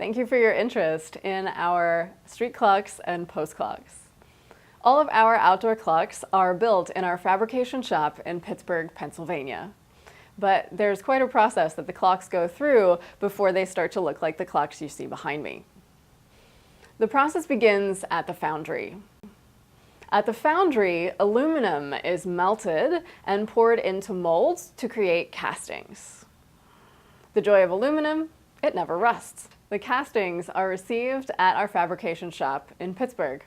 Thank you for your interest in our street clocks and post clocks. All of our outdoor clocks are built in our fabrication shop in Pittsburgh, Pennsylvania. But there's quite a process that the clocks go through before they start to look like the clocks you see behind me. The process begins at the foundry. At the foundry, aluminum is melted and poured into molds to create castings. The joy of aluminum, it never rusts. The castings are received at our fabrication shop in Pittsburgh.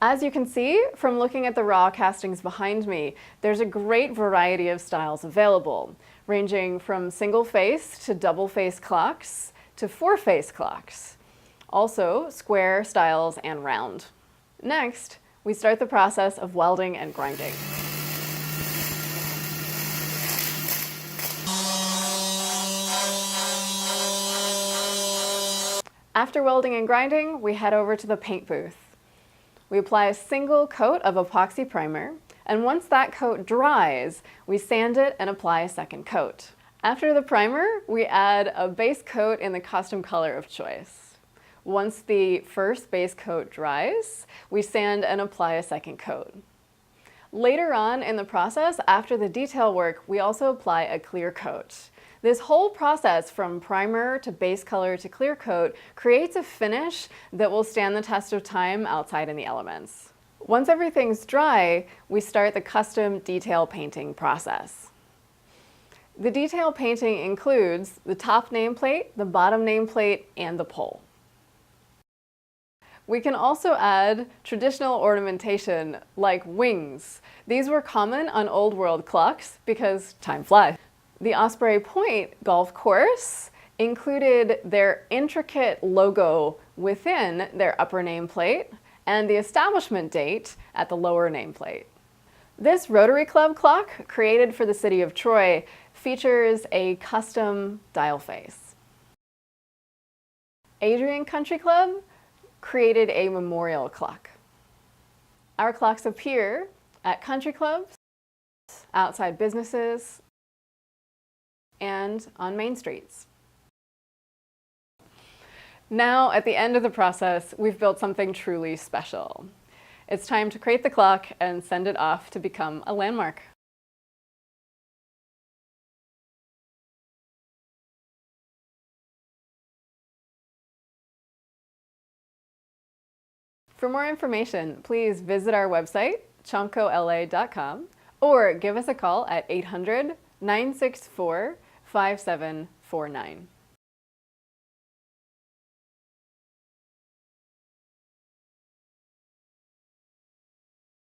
As you can see from looking at the raw castings behind me, there's a great variety of styles available, ranging from single-face to double-face clocks to four-face clocks. Also, square styles and round. Next, we start the process of welding and grinding. After welding and grinding, we head over to the paint booth. We apply a single coat of epoxy primer, and once that coat dries, we sand it and apply a second coat. After the primer, we add a base coat in the custom color of choice. Once the first base coat dries, we sand and apply a second coat. Later on in the process, after the detail work, we also apply a clear coat. This whole process from primer to base color to clear coat creates a finish that will stand the test of time outside in the elements. Once everything's dry, we start the custom detail painting process. The detail painting includes the top nameplate, the bottom nameplate, and the pole. We can also add traditional ornamentation like wings. These were common on Old World clocks because time flies. The Osprey Point golf course included their intricate logo within their upper nameplate and the establishment date at the lower nameplate. This Rotary Club clock, created for the city of Troy, features a custom dial face. Adrian Country Club created a memorial clock. Our clocks appear at country clubs, outside businesses, and on main streets. Now, at the end of the process, we've built something truly special. It's time to crate the clock and send it off to become a landmark. For more information, please visit our website, chomcola.com, or give us a call at 800-964-5749.